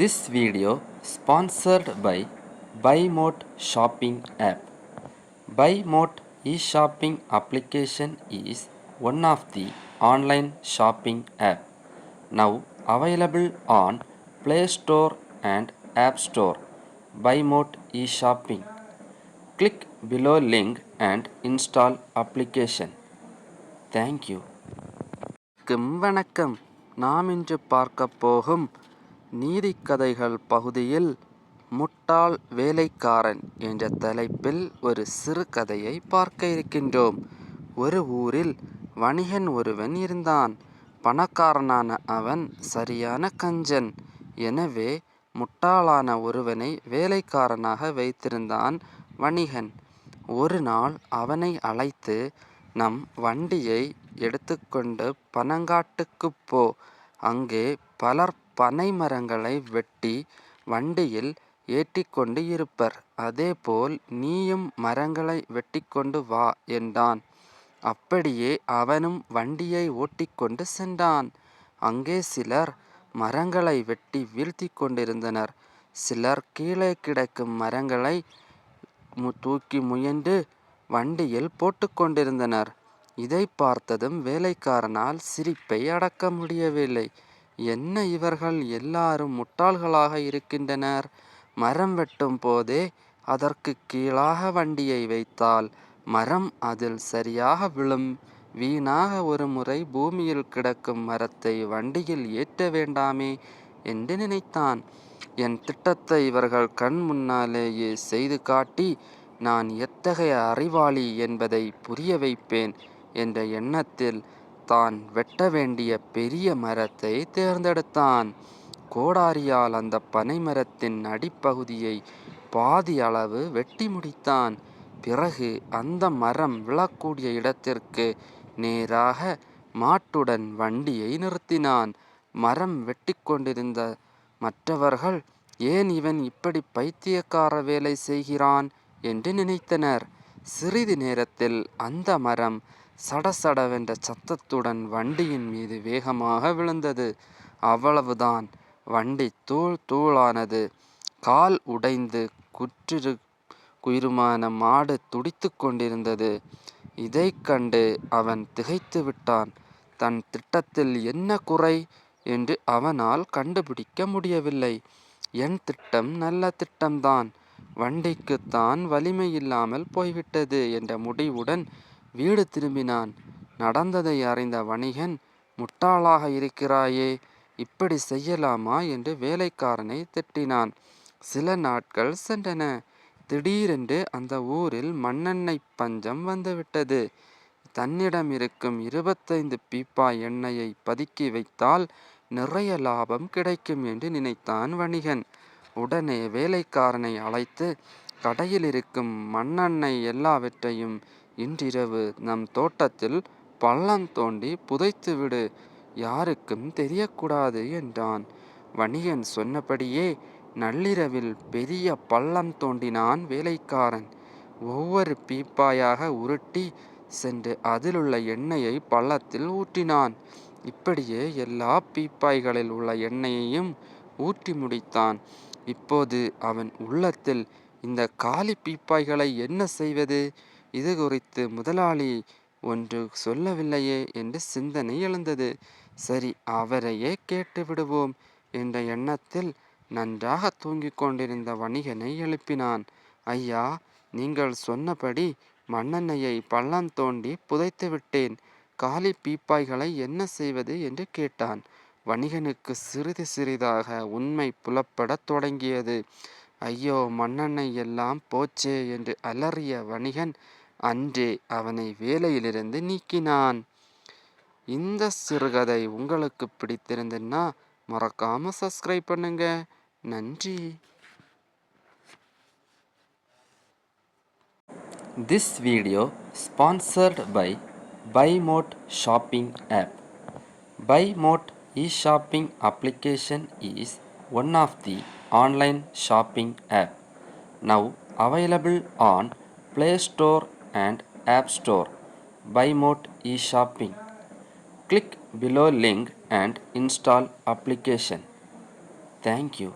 This video sponsored by BuyMote shopping app. BuyMote e-shopping application is one of the online shopping app now available on Play Store and App Store. BuyMote e-shopping. Click below link and install application. Thank you. வணக்கம். நாம் இன்று பார்க்க போகும் நீதிக்கதைகள் பகுதியில் முட்டாள் வேலைக்காரன் என்ற தலைப்பில் ஒரு சிறு கதையை பார்க்க இருக்கின்றோம். ஒரு ஊரில் வணிகன் ஒருவன் இருந்தான். பணக்காரனான அவன் சரியான கஞ்சன். எனவே முட்டாளான ஒருவனை வேலைக்காரனாக வைத்திருந்தான் வணிகன். ஒரு நாள் அவனை அழைத்து, நம் வண்டியை எடுத்துக்கொண்டு பனங்காட்டுக்குப் போ. அங்கே பலர் பனை மரங்களை வெட்டி வண்டியில் ஏற்றிக்கொண்டு இருப்பர். அதேபோல் நீயும் மரங்களை வெட்டிக்கொண்டு வா என்றான். அப்படியே அவனும் வண்டியை ஓட்டிக்கொண்டு சென்றான். அங்கே சிலர் மரங்களை வெட்டி வீழ்த்தி கொண்டிருந்தனர். சிலர் கீழே கிடக்கும் மரங்களை தூக்கி முயன்று வண்டியில் போட்டுக்கொண்டிருந்தனர். இதை பார்த்ததும் வேலைக்காரனால் சிரிப்பை அடக்க முடியவில்லை. என்ன, இவர்கள் எல்லாரும் முட்டாள்களாக இருக்கின்றனர். மரம் வெட்டும் போதே அதற்கு கீழாக வண்டியை வைத்தால் மரம் அதில் சரியாக விழும். வீணாக ஒரு முறை பூமியில் கிடக்கும் மரத்தை வண்டியில் ஏற்ற வேண்டாமே என்று நினைத்தான். என் திட்டத்தை இவர்கள் கண் முன்னாலேயே செய்து காட்டி நான் எத்தகைய அறிவாளி என்பதை புரிய வைப்பேன் என்ற எண்ணத்தில் தான் வெட்ட வேண்டிய பெரிய மரத்தை தேர்ந்தெடுத்தான். கோடாரியால் அந்த பனைமரத்தின் அடிப்பகுதியை பாதி அளவு வெட்டி முடித்தான். பிறகு அந்த மரம் விழக்கூடிய இடத்திற்கு நேராக மாட்டுடன் வண்டியை நிறுத்தினான். மரம் வெட்டி கொண்டிருந்த மற்றவர்கள், ஏன் இவன் இப்படி பைத்தியக்கார வேலை செய்கிறான் என்று நினைத்தனர். சிறிது நேரத்தில் அந்த மரம் சடசடவென்ற சத்தத்துடன் வண்டியின் மீது வேகமாக விழுந்தது. அவ்வளவுதான், வண்டி தூள் தூளானது. கால் உடைந்து குயிருமான மாடு துடித்து கொண்டிருந்தது. இதை கண்டு அவன் திகைத்து விட்டான். தன் திட்டத்தில் என்ன குறை என்று அவனால் கண்டுபிடிக்க முடியவில்லை. என் திட்டம் நல்ல திட்டம்தான், வண்டிக்குத்தான் வலிமை இல்லாமல் போய்விட்டது என்ற முடிவுடன் வீடு திரும்பினான். நடந்ததை அறிந்த வணிகன், முட்டாளாக இருக்கிறாயே, இப்படி செய்யலாமா என்று வேலைக்காரனை திட்டினான். சில நாட்கள் சென்றன. திடீரென்று அந்த ஊரில் மண்ணெண்ணெய் பஞ்சம் வந்துவிட்டது. தன்னிடம் இருக்கும் 25 பீப்பா எண்ணெயை பதுக்கி வைத்தால் நிறைய லாபம் கிடைக்கும் என்று நினைத்தான் வணிகன். உடனே வேலைக்காரனை அழைத்து, கடையில் இருக்கும் மண்ணெண்ணெய் எல்லாவற்றையும் இன்றிரவு நம் தோட்டத்தில் பள்ளம் தோண்டி புதைத்து விடு, யாருக்கும் தெரியக்கூடாது என்றான். வணிகன் சொன்னபடியே நள்ளிரவில் பெரிய பள்ளம் தோண்டினான் வேலைக்காரன். ஒவ்வொரு பீப்பாயாக உருட்டி சென்று அதிலுள்ள எண்ணெயை பள்ளத்தில் ஊற்றினான். இப்படியே எல்லா பீப்பாய்களில் உள்ள எண்ணெயையும் ஊற்றி முடித்தான். இப்போது அவன் உள்ளத்தில், இந்த காலி பீப்பாய்களை என்ன செய்வது, இது குறித்து முதலாளி ஒன்று சொல்லவில்லையே என்று சிந்தனை எழுந்தது. சரி, அவரையே கேட்டு விடுவோம் என்ற எண்ணத்தில் நன்றாக தூங்கிக் கொண்டிருந்த வணிகனை எழுப்பினான். ஐயா, நீங்கள் சொன்னபடி மண்ணெண்ணெயை பள்ளம் தோண்டி புதைத்து விட்டேன். காலி பீப்பாய்களை என்ன செய்வது என்று கேட்டான். வணிகனுக்கு சிறிது சிறிதாக உண்மை புலப்படத் தொடங்கியது. ஐயோ, மண்ணெண்ணெய் எல்லாம் போச்சே என்று அலறிய வணிகன் அன்றே அவனை வேலையிலிருந்து நீக்கினான். இந்த சிறுகதை உங்களுக்கு பிடித்திருந்ததுன்னா மறக்காம சப்ஸ்கிரைப் பண்ணுங்க. நன்றி. This video sponsored by BuyMote shopping app. BuyMote e-shopping application is one of the online shopping app now available on Play Store and App Store. BuyMote e-shopping. Click below link and install application. Thank you.